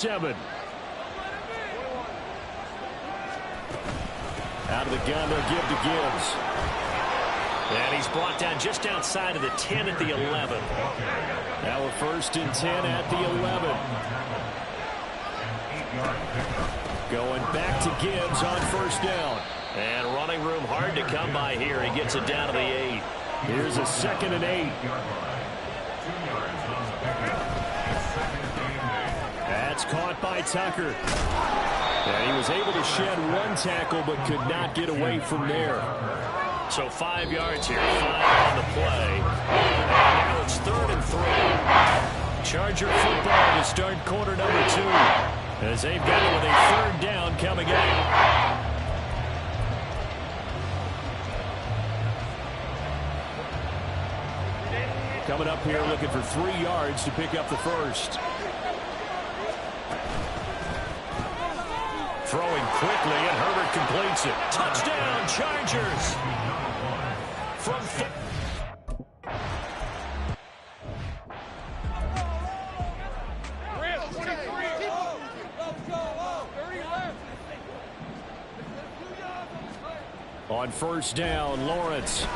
7. Out of the gun, they'll give to Gibbs. And he's brought down just outside of the 10 at the 11. Now a 1st and 10 at the 11. Going back to Gibbs on 1st down. And running room hard to come by here. He gets it down to the 8. Here's a 2nd and 8. That's caught by Tucker. And he was able to shed 1 tackle but could not get away from there. So 5 yards here, 5 on the play. And now it's 3rd and 3. Charger football to start quarter number 2. As they've got it with a 3rd down coming up. Coming up here looking for 3 yards to pick up the 1st. Throwing quickly, and Herbert completes it. Touchdown, Chargers! From on 1st down, Lawrence.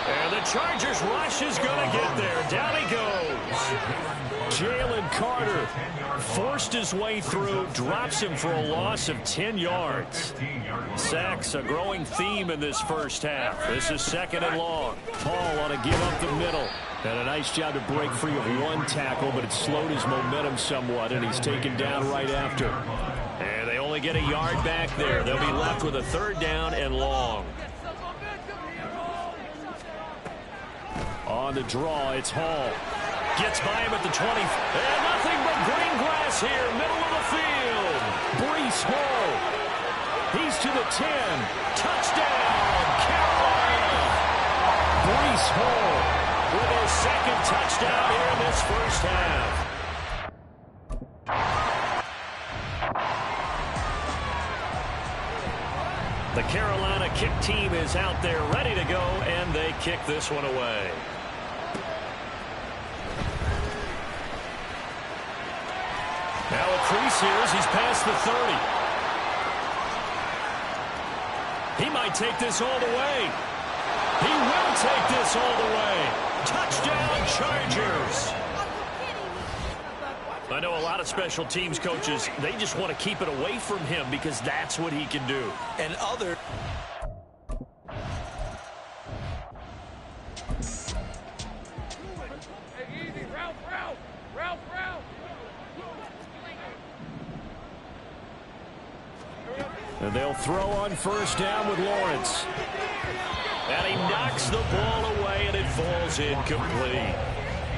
And the Chargers rush is going to get there. Down he goes. Jalen Carter forced his way through, drops him for a loss of 10 yards. Sacks, a growing theme in this first half. This is 2nd and long. Paul on a give up the middle. And a nice job to break free of 1 tackle, but it slowed his momentum somewhat, and he's taken down right after. And they only get a yard back there. They'll be left with a 3rd down and long. On the draw, it's Hall. Gets by him at the 20. And nothing but green grass here, middle of the field. Breece Hall. He's to the 10. Touchdown, Carolina. Breece Hall with his 2nd touchdown here in this first half. The Carolina kick team is out there ready to go, and they kick this one away. Now a crease here as he's past the 30. He might take this all the way. He will take this all the way. Touchdown, Chargers. I know a lot of special teams coaches, they just want to keep it away from him because that's what he can do. And other... And they'll throw on 1st down with Lawrence. And he knocks the ball away, and it falls incomplete.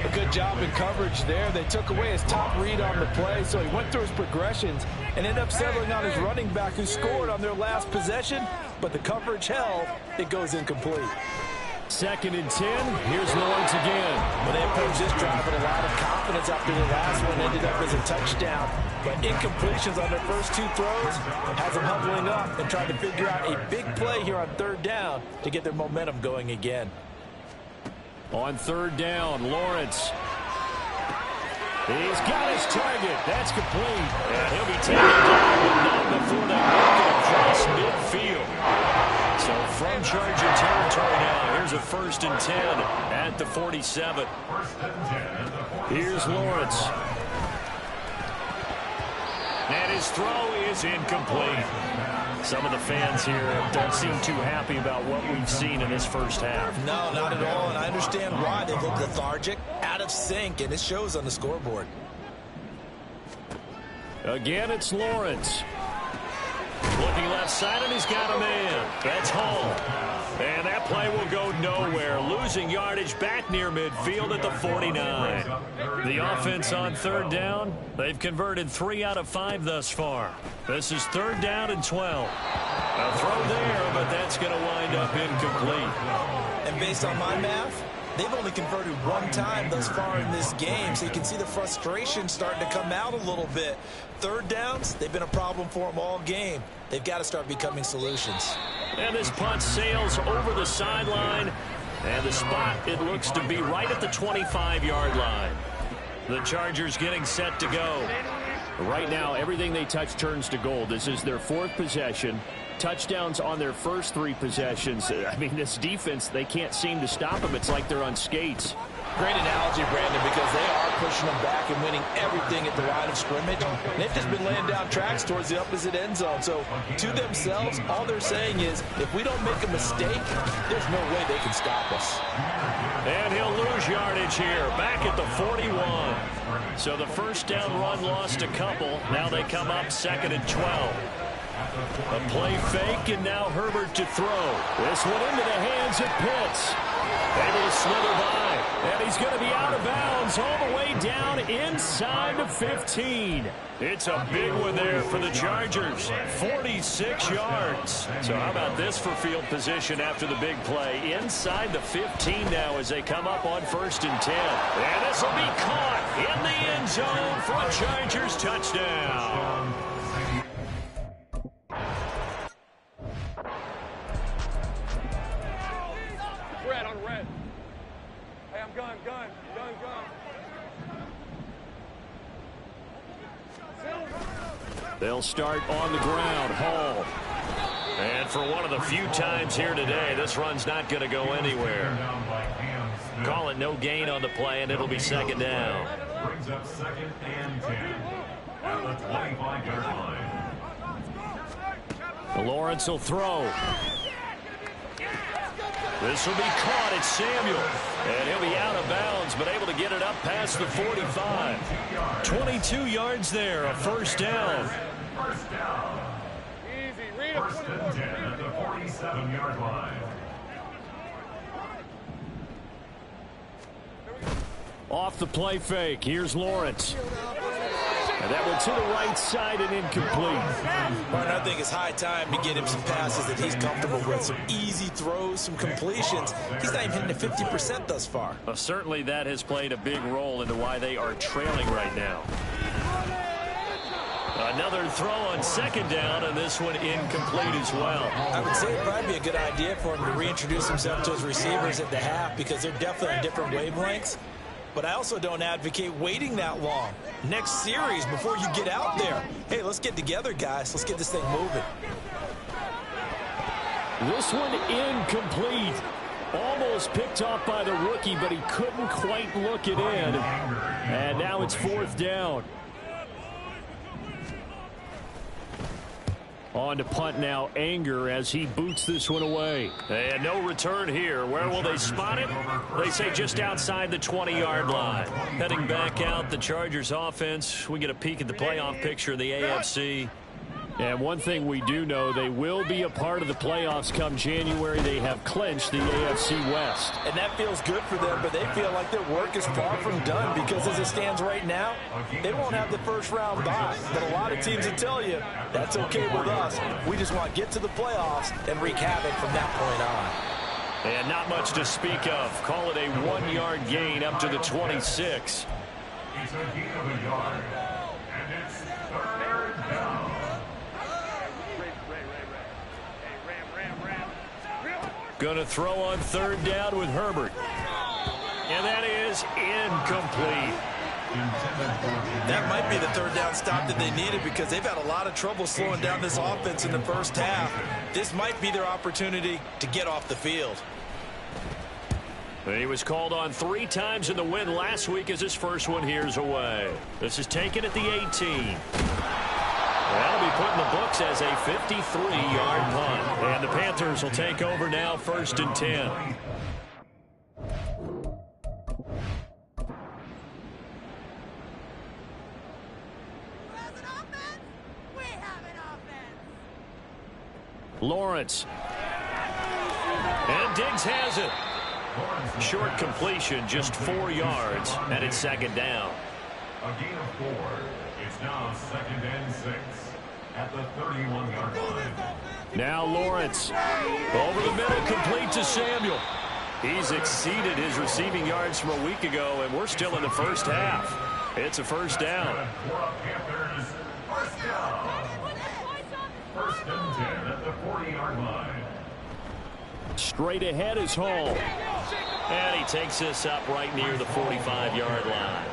A good job in coverage there. They took away his top read on the play, so he went through his progressions and ended up settling on his running back who scored on their last possession, but the coverage held. It goes incomplete. 2nd and 10. Here's Lawrence again. Well, they approached this drive with a lot of confidence after the last one. Ended up as a touchdown. But incompletions on their first 2 throws has them huddling up and trying to figure out a big play here on 3rd down to get their momentum going again. On 3rd down, Lawrence. He's got his target. That's complete. And he'll be taken down, but not before they make it across midfield. So from Charger territory now, here's a 1st and 10 at the 47. Here's Lawrence. And his throw is incomplete. Some of the fans here don't seem too happy about what we've seen in this first half. No, not at all, and I understand why. They look lethargic, out of sync, and it shows on the scoreboard. Again, it's Lawrence. Looking left side, and he's got a man. That's Hall. And that play will go nowhere. Losing yardage back near midfield at the 49. The offense on 3rd down, they've converted 3 out of 5 thus far. This is 3rd down and 12. A throw there, but that's going to wind up incomplete. And based on my math, they've only converted 1 time thus far in this game, so you can see the frustration starting to come out a little bit. 3rd downs, they've been a problem for them all game. They've got to start becoming solutions. And this punt sails over the sideline, and the spot, it looks to be right at the 25-yard line. The Chargers getting set to go. Right now, everything they touch turns to gold. This is their 4th possession. Touchdowns on their first 3 possessions. I mean, this defense, they can't seem to stop them. It's like they're on skates. Great analogy, Brandon, because they are pushing them back and winning everything at the line of scrimmage. And they've just been laying down tracks towards the opposite end zone. So to themselves, all they're saying is, if we don't make a mistake, there's no way they can stop us. And he'll lose yardage here, back at the 41. So the first down run lost a couple. Now they come up 2nd and 12. A play fake, and now Herbert to throw. This one into the hands of Pitts. Able to slither by. And he's going to be out of bounds all the way down inside the 15. It's a big one there for the Chargers. 46 yards. So how about this for field position after the big play? Inside the 15 now as they come up on 1st and 10. And this will be caught in the end zone for a Chargers touchdown. Red on red. Hey, I'm gun. They'll start on the ground. Hall. And for one of the few times here today, this run's not going to go anywhere. Call it no gain on the play, and it'll be 2nd down. Brings up 2nd and 10 at the 25-yard line. Lawrence will throw. This will be caught. It's Samuel. And he'll be out of bounds, but able to get it up past the 45. 22 yards there, a 1st down. First down. Easy. Read 1st and 10 at the 47-yard line. Off the play fake. Here's Lawrence. And that one to the right side and incomplete. Martin, I think it's high time to get him some passes that he's comfortable with. Some easy throws, some completions. He's not even hitting the 50% thus far. Well, certainly that has played a big role into why they are trailing right now. Another throw on 2nd down, and this one incomplete as well. I would say it'd probably be a good idea for him to reintroduce himself to his receivers at the half because they're definitely on different wavelengths. But I also don't advocate waiting that long. Next series before you get out there. Hey, let's get together, guys. Let's get this thing moving. This one incomplete. Almost picked off by the rookie, but he couldn't quite look it in. And now it's 4th down. On to punt now, Anger, as he boots this one away. And no return here. Where will they spot it? They say just outside the 20-yard line. Heading back out, the Chargers offense. We get a peek at the playoff picture of the AFC. And one thing we do know, they will be a part of the playoffs come January. They have clinched the AFC West. And that feels good for them, but they feel like their work is far from done because as it stands right now, they won't have the 1st round bye. But a lot of teams will tell you, that's okay with us. We just want to get to the playoffs and wreak havoc from that point on. And not much to speak of. Call it a 1-yard gain up to the 26. It's a gain of a yard, and it's 3rd down. Going to throw on 3rd down with Herbert. And that is incomplete. That might be the 3rd down stop that they needed because they've had a lot of trouble slowing down this offense in the first half. This might be their opportunity to get off the field. He was called on 3 times in the win last week as his first one here's away. This is taken at the 18. That'll be put in the books as a 53-yard punt. And the Panthers will take over now 1st and 10. Lawrence. And Diggs has it. Short completion, just 4 yards, and it's 2nd down. A gain of 4. It's now 2nd and 6 at the 31-yard line. Now Lawrence. Over the middle, complete to Samuel. He's exceeded his receiving yards from a week ago, and we're still in the first half. It's a 1st down. Panthers, 1st down. 1st and 10 at the 40-yard line. Straight ahead is Hall. And he takes this up right near the 45-yard line.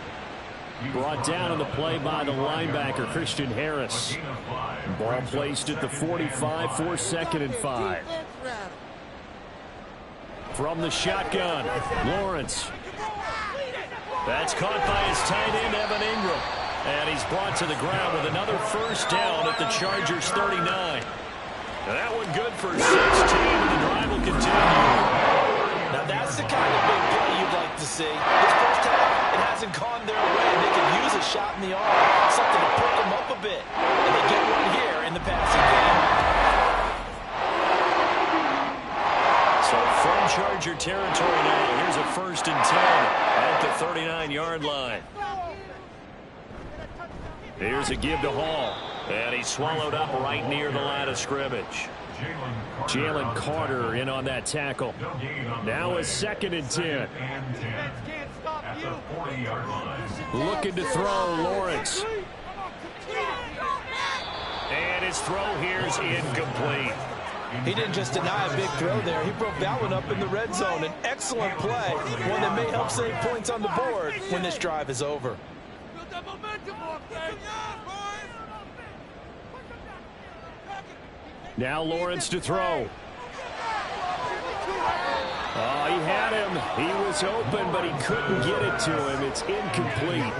Brought down on the play by the linebacker, Christian Harris. Ball placed at the 45 for 2nd and 5. From the shotgun, Lawrence. That's caught by his tight end, Evan Ingram. And he's brought to the ground with another first down at the Chargers' 39. That one good for 16, and the drive will continue. Now that's the kind of big play you'd like to see. This first half, it hasn't gone their way. They could use a shot in the arm, something to perk them up a bit. And they get one here in the passing game. So from Charger territory now, here's a 1st and 10 at the 39-yard line. Here's a give to Hall. And he's swallowed up right near the line of scrimmage. Jalen Carter in on that tackle. Now a 2nd and 10. Looking to throw, Lawrence. And his throw here is incomplete. He didn't just deny a big throw there. He broke that one up in the red zone. An excellent play, one that may help save points on the board when this drive is over. Now Lawrence to throw. Oh, he had him. He was open, but he couldn't get it to him. It's incomplete.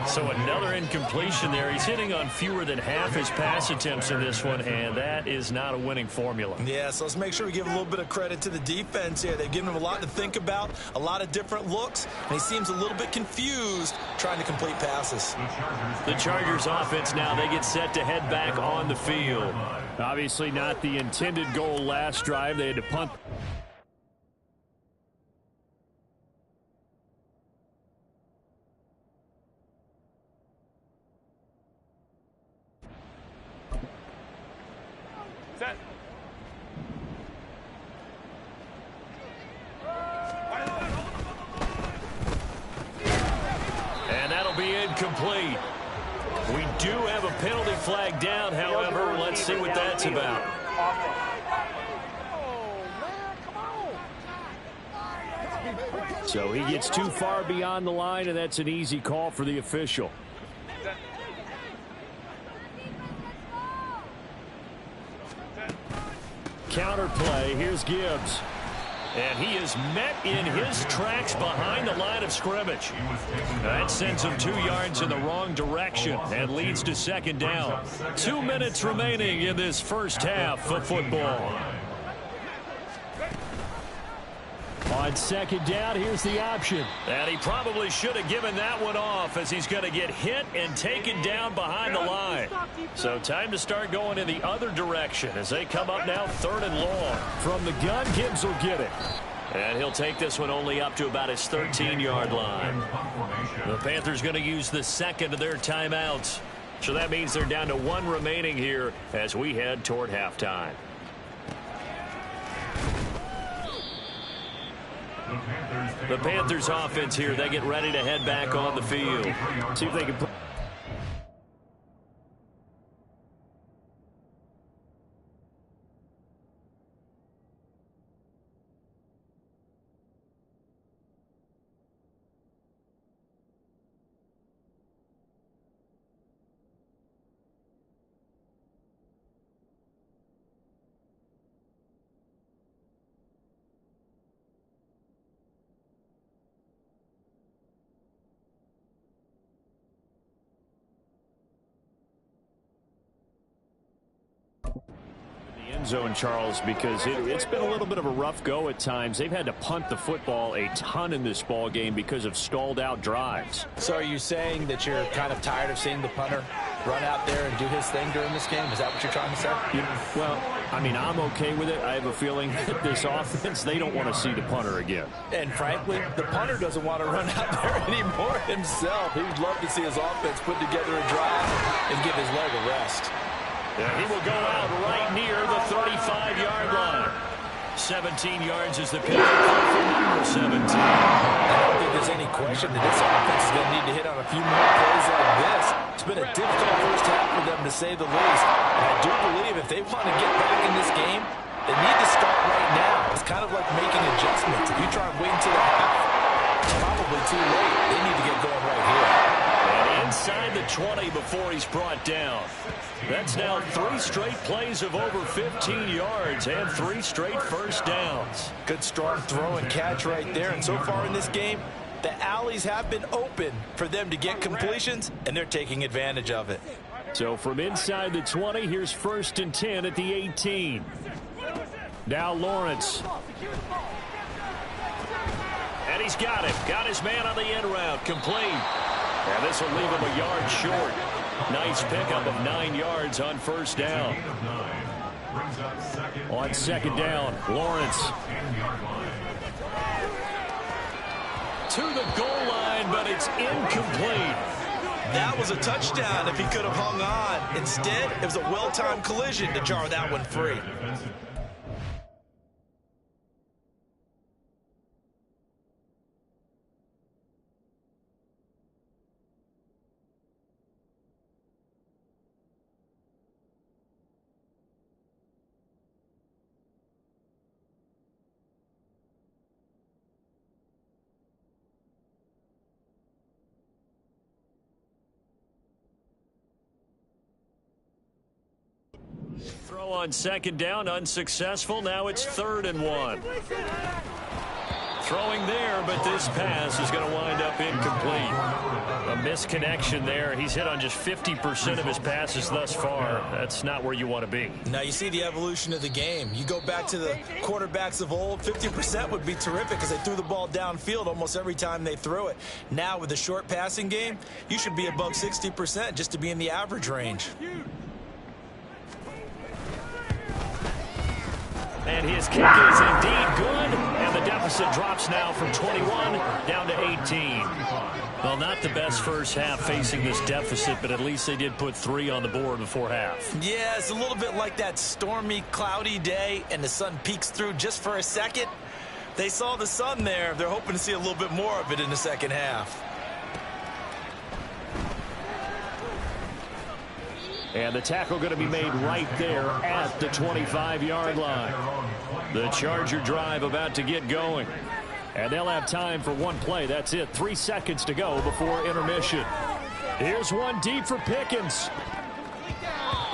So another incompletion there. He's hitting on fewer than half his pass attempts in this one, and that is not a winning formula. Yeah, so let's make sure we give a little bit of credit to the defense here. They've given him a lot to think about, a lot of different looks, and he seems a little bit confused trying to complete passes. The Chargers offense now, they get set to head back on the field. Obviously not the intended goal last drive. They had to punt. Set. And that'll be incomplete. We do have a penalty flag down, however. Let's see what that's about. So he gets too far beyond the line, and that's an easy call for the official. Counter play. Here's Gibbs. And he is met in his tracks behind the line of scrimmage. That sends him 2 yards in the wrong direction and leads to 2nd down. 2 minutes remaining in this first half of football. On 2nd down, here's the option. And he probably should have given that one off, as he's going to get hit and taken down behind the line. So time to start going in the other direction as they come up now 3rd and long. From the gun, Gibbs will get it. And he'll take this one only up to about his 13-yard line. The Panthers going to use the 2nd of their timeouts. So that means they're down to 1 remaining here as we head toward halftime. The Panthers offense here, they get ready to head back on the field. See if they can put. Zone, Charles, because it's been a little bit of a rough go at times. They've had to punt the football a ton in this ball game because of stalled out drives. So are you saying that you're kind of tired of seeing the punter run out there and do his thing during this game? Is that what you're trying to say? Well, I mean, I'm okay with it. I have a feeling that this offense, they don't want to see the punter again. And frankly, the punter doesn't want to run out there anymore himself. He would love to see his offense put together a drive and give his leg a rest. Yeah, he will go out right near the 35-yard line. 17 yards is the penalty for number 17. I don't think there's any question that this offense is going to need to hit on a few more plays like this. It's been a difficult first half for them, to say the least. And I do believe if they want to get back in this game, they need to start right now. It's kind of like making adjustments. If you try and wait until the half, it's probably too late. They need to get going right here. And inside the 20 before he's brought down. That's now 3 straight plays of over 15 yards and 3 straight first downs. Good strong throw and catch right there. And so far in this game, the alleys have been open for them to get completions, and they're taking advantage of it. So from inside the 20, here's 1st and 10 at the 18. Now Lawrence. And he's got him. Got his man on the end route. Complete. And this will leave him a yard short. Nice pickup of 9 yards on 1st down. On 2nd down, Lawrence. To the goal line, but it's incomplete. That was a touchdown if he could have hung on. Instead, it was a well-timed collision to jar that one free. Throw on 2nd down, unsuccessful. Now it's 3rd and 1. Throwing there, but this pass is going to wind up incomplete. A misconnection there. He's hit on just 50% of his passes thus far. That's not where you want to be. Now you see the evolution of the game. You go back to the quarterbacks of old, 50% would be terrific because they threw the ball downfield almost every time they threw it. Now with the short passing game, you should be above 60% just to be in the average range. And his kick is indeed good, and the deficit drops now from 21 down to 18. Well, not the best first half facing this deficit, but at least they did put 3 on the board before half. Yeah, it's a little bit like that stormy, cloudy day, and the sun peeks through just for a second. They saw the sun there. They're hoping to see a little bit more of it in the second half. And the tackle going to be made right there at the 25-yard line. The Charger drive about to get going. And they'll have time for one play. That's it. 3 seconds to go before intermission. Here's one deep for Pickens.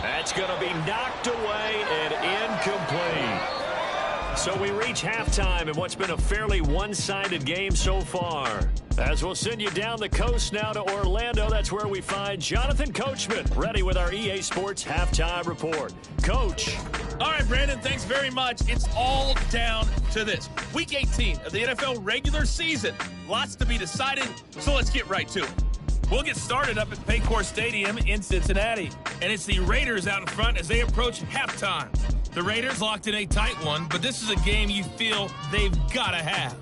That's going to be knocked away and incomplete. So we reach halftime in what's been a fairly one-sided game so far. As we'll send you down the coast now to Orlando, that's where we find Jonathan Coachman, ready with our EA Sports Halftime Report. Coach. All right, Brandon, thanks very much. It's all down to this. Week 18 of the NFL regular season. Lots to be decided, so let's get right to it. We'll get started up at Paycor Stadium in Cincinnati. And it's the Raiders out in front as they approach halftime. The Raiders locked in a tight one, but this is a game you feel they've got to have.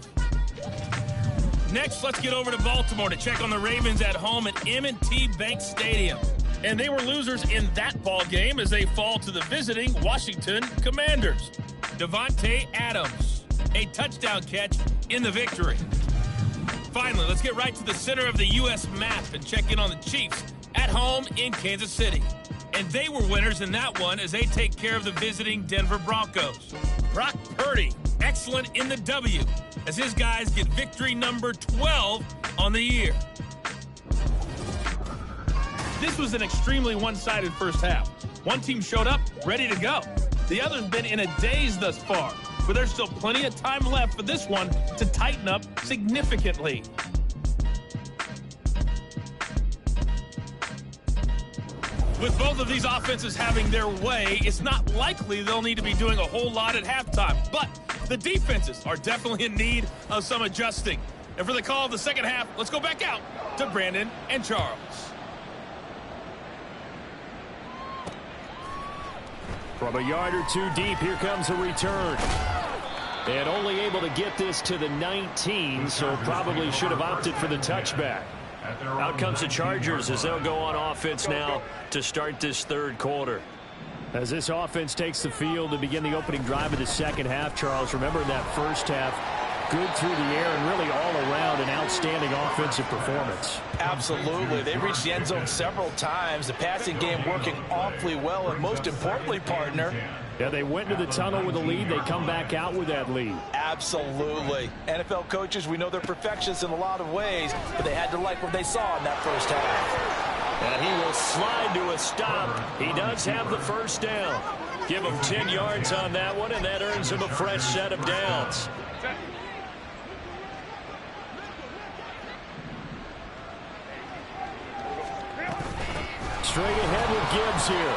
Next, let's get over to Baltimore to check on the Ravens at home at M&T Bank Stadium. And they were losers in that ball game as they fall to the visiting Washington Commanders. Devontae Adams, a touchdown catch in the victory. Finally, let's get right to the center of the U.S. map and check in on the Chiefs at home in Kansas City. And they were winners in that one as they take care of the visiting Denver Broncos. Brock Purdy, excellent in the W, as his guys get victory number 12 on the year. This was an extremely one-sided first half. One team showed up ready to go. The other's been in a daze thus far, but there's still plenty of time left for this one to tighten up significantly. With both of these offenses having their way, it's not likely they'll need to be doing a whole lot at halftime. But the defenses are definitely in need of some adjusting. And for the call of the second half, let's go back out to Brandon and Charles. From a yard or two deep, here comes a return. And only able to get this to the 19, so probably should have opted for the touchback. Out comes the Chargers as they'll go on offense now to start this third quarter. As this offense takes the field to begin the opening drive of the second half, Charles, remember in that first half, good through the air and really all around an outstanding offensive performance. Absolutely. They reached the end zone several times. The passing game working awfully well, and most importantly, partner, yeah, they went into the tunnel with a lead. They come back out with that lead. Absolutely. NFL coaches, we know they're perfectionists in a lot of ways, but they had to like what they saw in that first half. And he will slide to a stop. He does have the first down. Give him 10 yards on that one, and that earns him a fresh set of downs. Straight ahead with Gibbs here.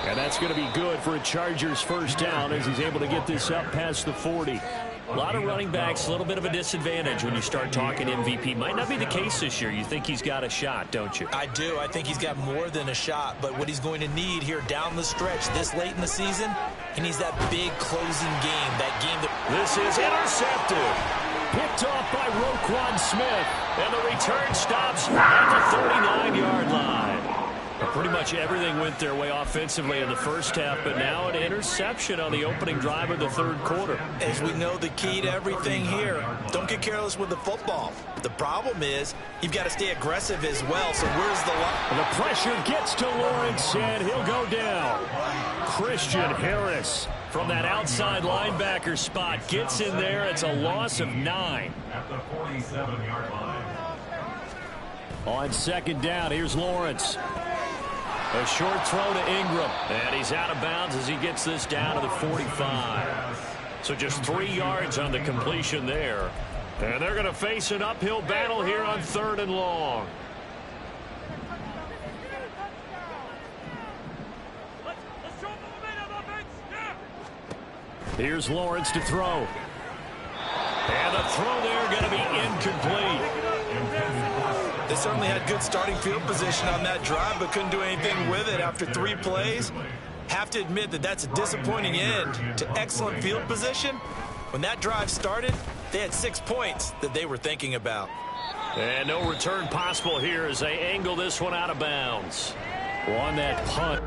And that's going to be good for a Chargers first down as he's able to get this up past the 40. A lot of running backs, a little bit of a disadvantage when you start talking MVP. Might not be the case this year. You think he's got a shot, don't you? I do. I think he's got more than a shot. But what he's going to need here down the stretch this late in the season, he needs that big closing game, that game that... This is intercepted. Picked off by Roquan Smith. And the return stops at the 39-yard line. Pretty much everything went their way offensively in the first half, but now an interception on the opening drive of the third quarter. As we know, the key to everything here, don't get careless with the football. The problem is you've got to stay aggressive as well, so where's the line? The pressure gets to Lawrence, and he'll go down. Christian Harris from that outside linebacker spot gets in there. It's a loss of 9. At the 47-yard line. On second down, here's Lawrence. A short throw to Ingram, and he's out of bounds as he gets this down to the 45. So just 3 yards on the completion there. And they're going to face an uphill battle here on 3rd and long. Here's Lawrence to throw. And the throw there going to be incomplete. They certainly had good starting field position on that drive, but couldn't do anything with it after 3 plays. Have to admit that that's a disappointing end to excellent field position. When that drive started, they had 6 points that they were thinking about. And no return possible here as they angle this one out of bounds. On that punt.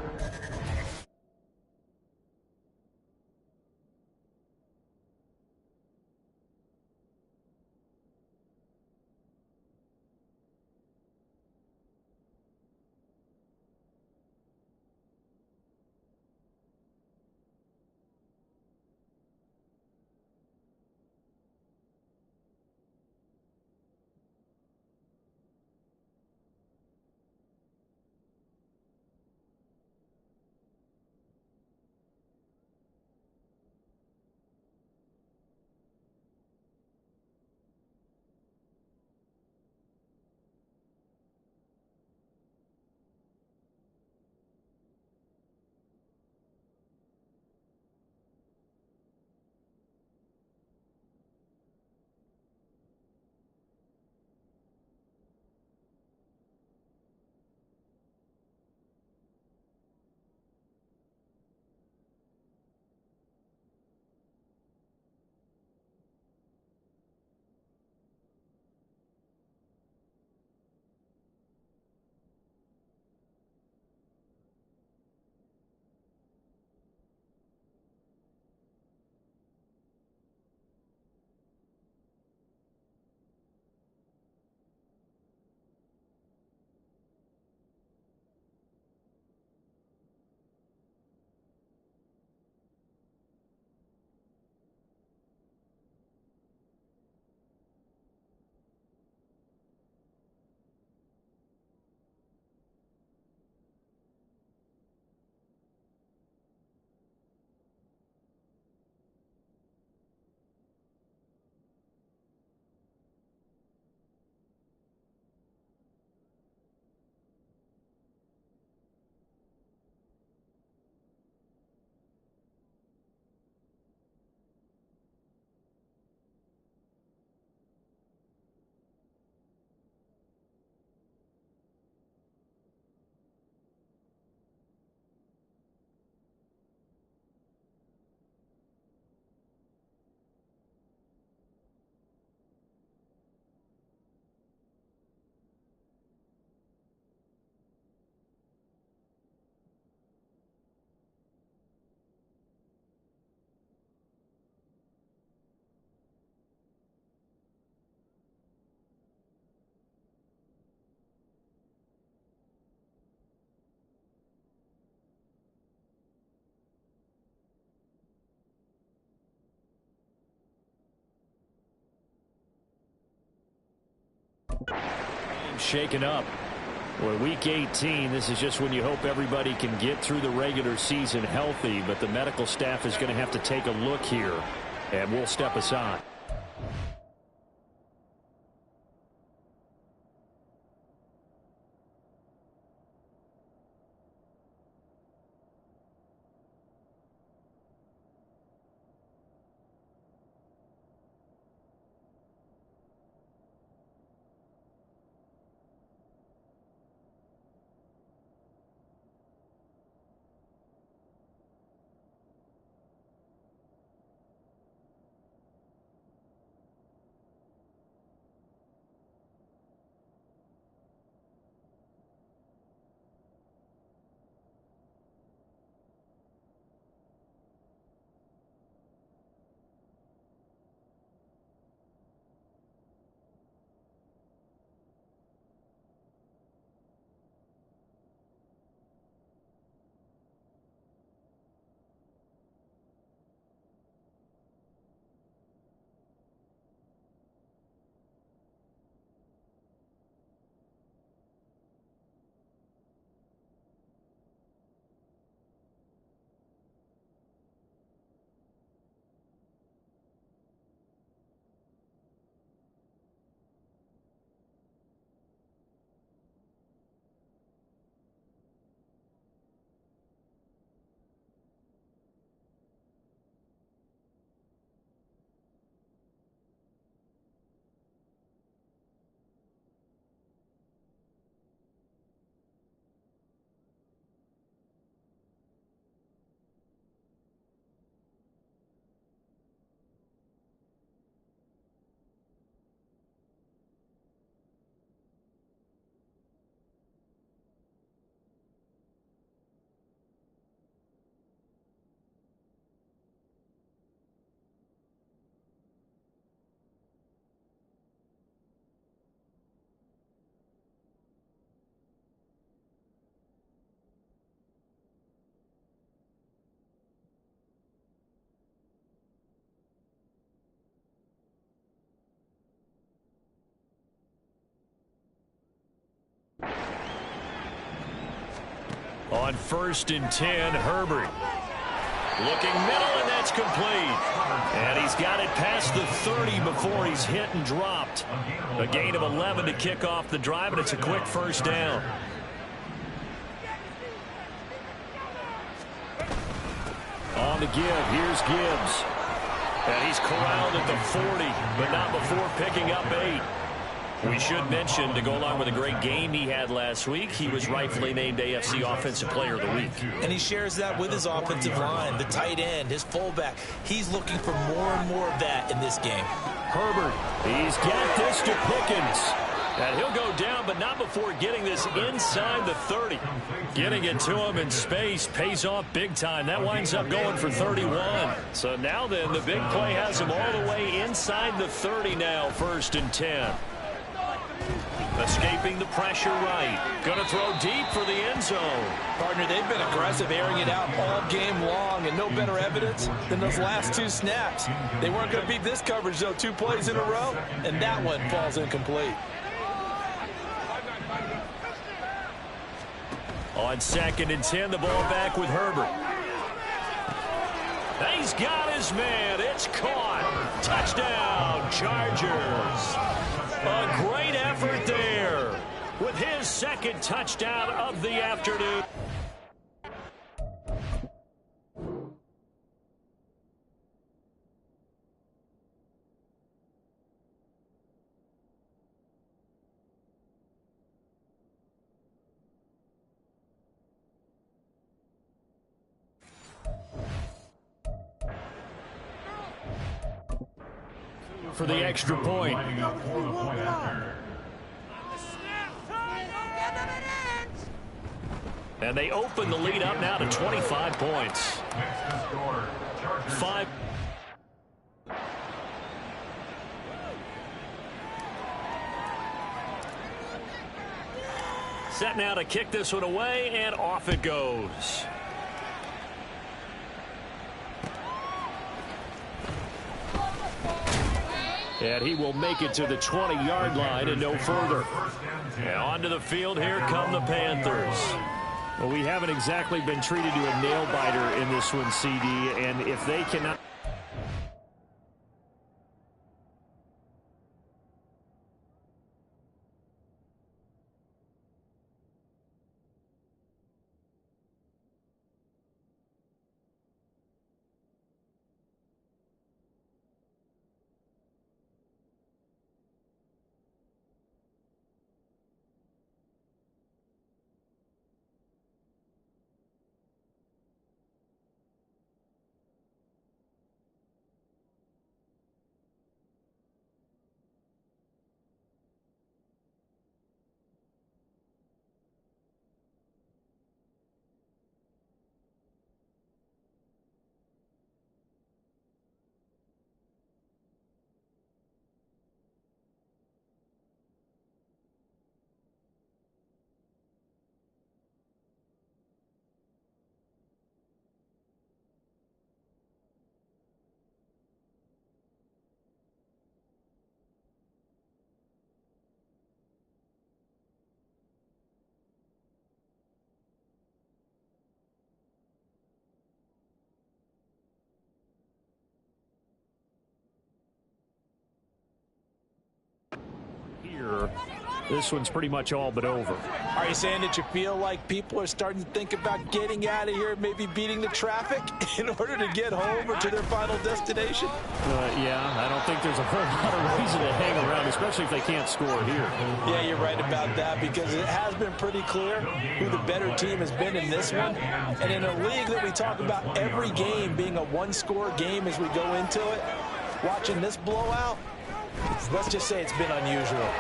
Shaken up. Well, week 18, this is just when you hope everybody can get through the regular season healthy, but the medical staff is going to have to take a look here, and we'll step aside. On 1st and 10, Herbert. Looking middle, and that's complete. And he's got it past the 30 before he's hit and dropped. A gain of 11 to kick off the drive, and it's a quick first down. On the give, here's Gibbs. And he's corralled at the 40, but not before picking up 8. We should mention, to go along with a great game he had last week, he was rightfully named AFC Offensive Player of the Week. And he shares that with his offensive line, the tight end, his fullback. He's looking for more and more of that in this game. Herbert, he's got this to Pickens. And he'll go down, but not before getting this inside the 30. Getting it to him in space pays off big time. That winds up going for 31. So now then, the big play has him all the way inside the 30 now, 1st and 10. Escaping the pressure right. Going to throw deep for the end zone. Partner, they've been aggressive, airing it out all game long, and no better evidence than those last 2 snaps. They weren't going to beat this coverage, though, 2 plays in a row, and that one falls incomplete. On 2nd and 10, the ball back with Herbert. He's got his man. It's caught. Touchdown, Chargers. A great effort there with his 2nd touchdown of the afternoon. For the extra point. And they open the lead up now to 25 points. 5. Set now to kick this one away, and off it goes. And he will make it to the 20-yard line and no further. And onto the field, here come the Panthers. Well, we haven't exactly been treated to a nail-biter in this one, CD, and if they cannot... This one's pretty much all but over. Are you saying that you feel like people are starting to think about getting out of here, maybe beating the traffic in order to get home or to their final destination? Yeah, I don't think there's a whole lot of reason to hang around, especially if they can't score here. Yeah, you're right about that, because it has been pretty clear who the better team has been in this one. And in a league that we talk about every game being a one-score game as we go into it, watching this blowout, let's just say it's been unusual.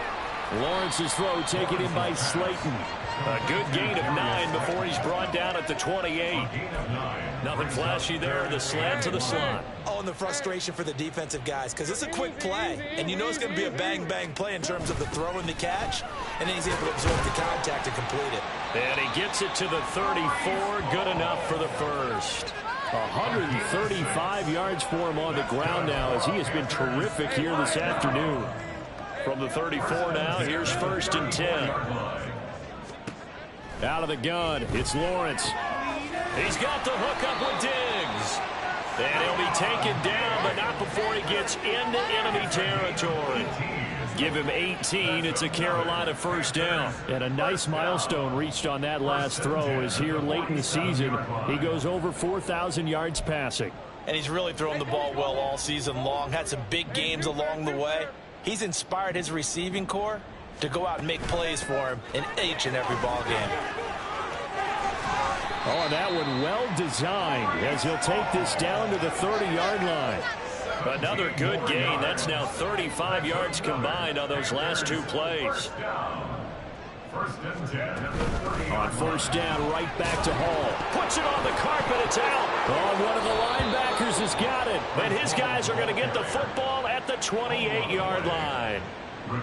Lawrence's throw taken in by Slayton. A good gain of 9 before he's brought down at the 28. Nothing flashy there. The slant to the slot. Oh, and the frustration for the defensive guys, because it's a quick play, and you know it's going to be a bang-bang play in terms of the throw and the catch, and then he's able to absorb the contact and complete it. And he gets it to the 34. Good enough for the first. 135 yards for him on the ground now, as he has been terrific here this afternoon. From the 34 now, here's 1st and 10. Out of the gun, it's Lawrence. He's got the hook up with Diggs. And he'll be taken down, but not before he gets into enemy territory. Give him 18. It's a Carolina 1st down. And a nice milestone reached on that last throw, as here late in the season, he goes over 4,000 yards passing. And he's really thrown the ball well all season long. Had some big games along the way. He's inspired his receiving corps to go out and make plays for him in each and every ball game. Oh, that one well designed, as he'll take this down to the 30-yard line. Another good gain. That's now 35 yards combined on those last 2 plays. On 1st down, right back to Hall. Puts it on the carpet. It's out. Oh, one of the linebackers has got it. And his guys are going to get the football at the 28-yard line.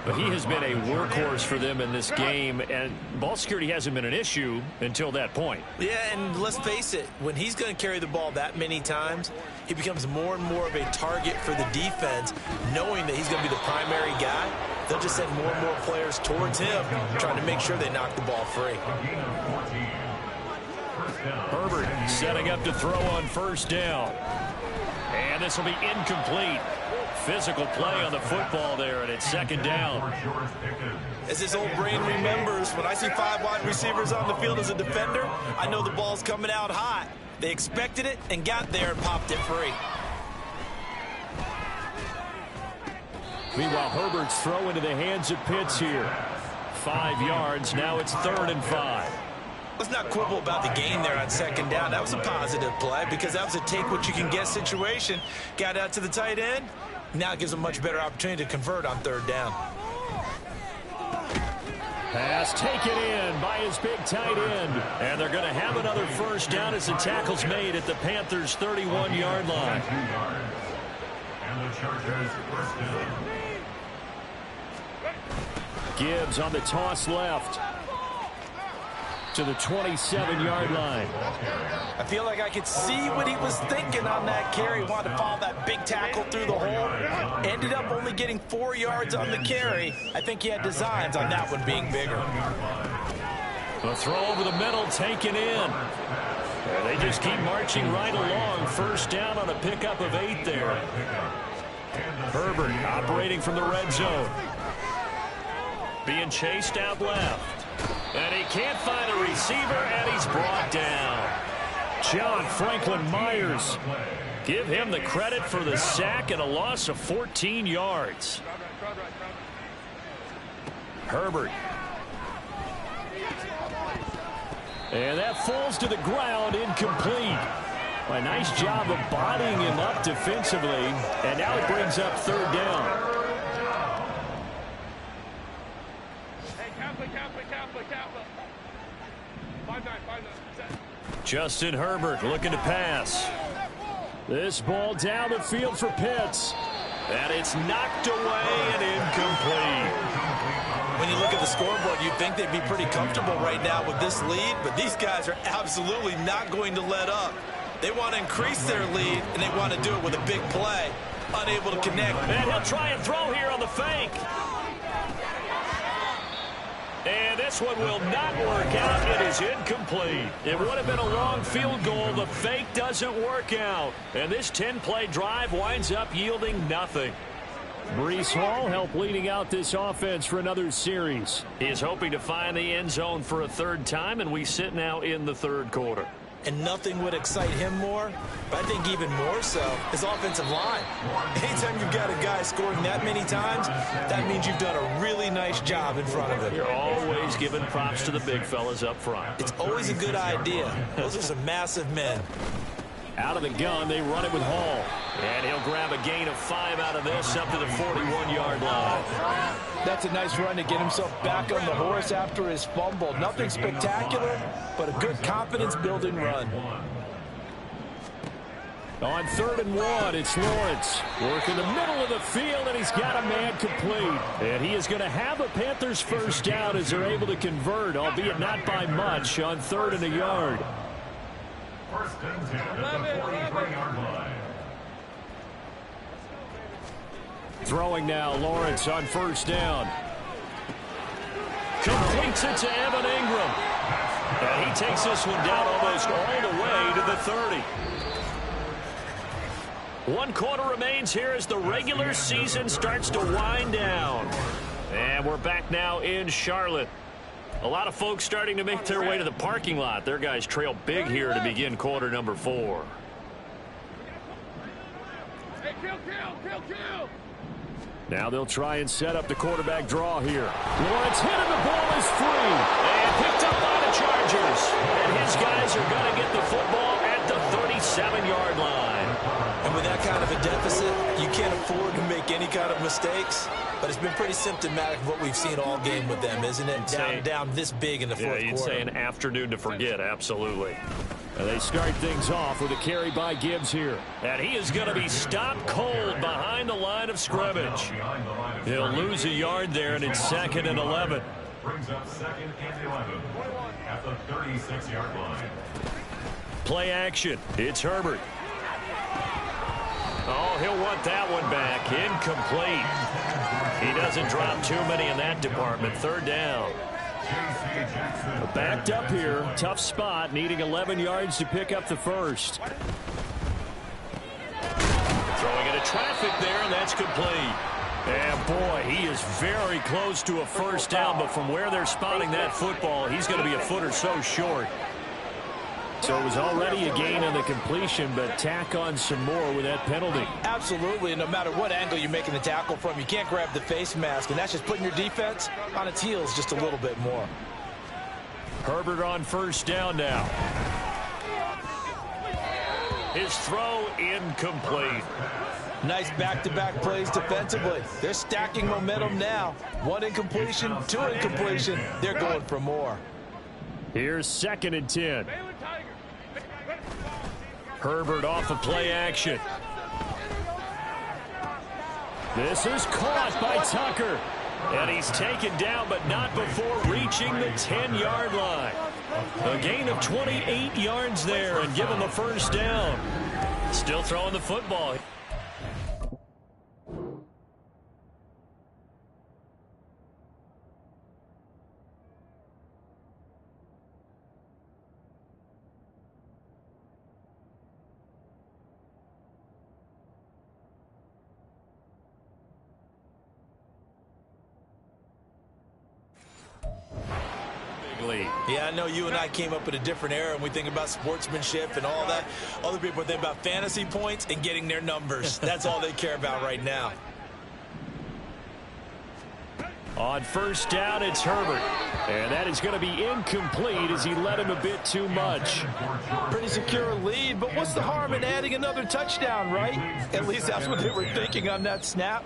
But he has been a workhorse for them in this game, and ball security hasn't been an issue until that point. Yeah, and let's face it, when he's going to carry the ball that many times, he becomes more and more of a target for the defense, knowing that he's going to be the primary guy. They'll just send more and more players towards him, trying to make sure they knock the ball free. Herbert setting up to throw on 1st down. And this will be incomplete. Physical play on the football there, and it's 2nd down. As his old brain remembers, when I see 5 wide receivers on the field as a defender, I know the ball's coming out hot. They expected it and got there and popped it free. Meanwhile, Herbert's throw into the hands of Pitts here. 5 yards. Now it's 3rd and 5. Let's not quibble about the gain there on 2nd down. That was a positive play because that was a take-what-you-can-get situation. Got out to the tight end. Now it gives a much better opportunity to convert on 3rd down. Pass taken in by his big tight end. And they're going to have another 1st down as the tackle's made at the Panthers' 31-yard line. And the Chargers 1st down. Gibbs on the toss left. to the 27-yard line. I feel like I could see what he was thinking on that carry. Wanted to follow that big tackle through the hole. Ended up only getting 4 yards on the carry. I think he had designs on that one being bigger. A throw over the middle taken in. They just keep marching right along. First down on a pickup of 8 there. Herbert operating from the red zone. Being chased out left. And he can't find a receiver, and he's brought down. John Franklin Myers. Give him the credit for the sack and a loss of 14 yards. Herbert. And that falls to the ground, incomplete. A nice job of bodying him up defensively. And now it brings up third down. Justin Herbert looking to pass. This ball down the field for Pitts. And it's knocked away and incomplete. When you look at the scoreboard, you'd think they'd be pretty comfortable right now with this lead, but these guys are absolutely not going to let up. They want to increase their lead, and they want to do it with a big play. Unable to connect. And he'll try and throw here on the fake. And this one will not work out. It is incomplete. It would have been a long field goal. The fake doesn't work out. And this 10-play drive winds up yielding nothing. Breece Hall helped leading out this offense for another series. He is hoping to find the end zone for a third time, and we sit now in the third quarter. And nothing would excite him more, but I think even more so, his offensive line. Anytime you've got a guy scoring that many times, that means you've done a really nice job in front of him. You're always giving props to the big fellas up front. It's always a good idea. Those are some massive men. Out of the gun, they run it with Hall. And he'll grab a gain of 5 out of this up to the 41-yard line. That's a nice run to get himself back on the horse after his fumble. Nothing spectacular, but a good confidence-building run. On 3rd and 1, it's Lawrence. Work in the middle of the field, and he's got a man complete. And he is going to have a Panthers first down as they're able to convert, albeit not by much, on 3rd and a yard. First and 10 at the 43-yard line. Throwing now, Lawrence on first down. Completes it to Evan Ingram. And he takes this one down almost all the way to the 30. 1 quarter remains here as the regular season starts to wind down. And we're back now in Charlotte. A lot of folks starting to make their way to the parking lot. Their guys trail big here to begin quarter number 4. Hey, kill. Now they'll try and set up the quarterback draw here. Lawrence hit and the ball is free. And picked up by the Chargers. And his guys are going to get the football at the 37-yard line. And with that kind of a deficit, you can't afford to make any kind of mistakes. But it's been pretty symptomatic of what we've seen all game with them, isn't it? Down this big in the fourth quarter. Yeah, you'd say an afternoon to forget, absolutely. And they start things off with a carry by Gibbs here. And he is going to be stopped cold behind the line of scrimmage. He'll lose a yard there, and it's 2nd and 11. Brings up 2nd and 11 at the 36-yard line. Play action. It's Herbert. Oh, he'll want that one back. Incomplete. He doesn't drop too many in that department. 3rd down. Backed up here. Tough spot. Needing 11 yards to pick up the first. Throwing into traffic there, and that's complete. And boy, he is very close to a first down, but from where they're spotting that football, he's going to be a foot or so short. So it was already a gain on the completion, but tack on some more with that penalty. Absolutely, and no matter what angle you're making the tackle from, you can't grab the face mask, and that's just putting your defense on its heels just a little bit more. Herbert on first down now. His throw incomplete. Nice back-to-back plays defensively. They're stacking momentum now. 1 incompletion, 2 incompletion. They're going for more. Here's 2nd and 10. Herbert off of play action. This is caught by Tucker. And he's taken down, but not before reaching the 10-yard line. A gain of 28 yards there and give him the first down. Still throwing the football. Yeah, I know you and I came up in a different era and we think about sportsmanship and all that. Other people think about fantasy points and getting their numbers. That's all they care about right now. On first down, it's Herbert. And that is going to be incomplete as he led him a bit too much. Pretty secure lead, but what's the harm in adding another touchdown, right? At least that's what they were thinking on that snap.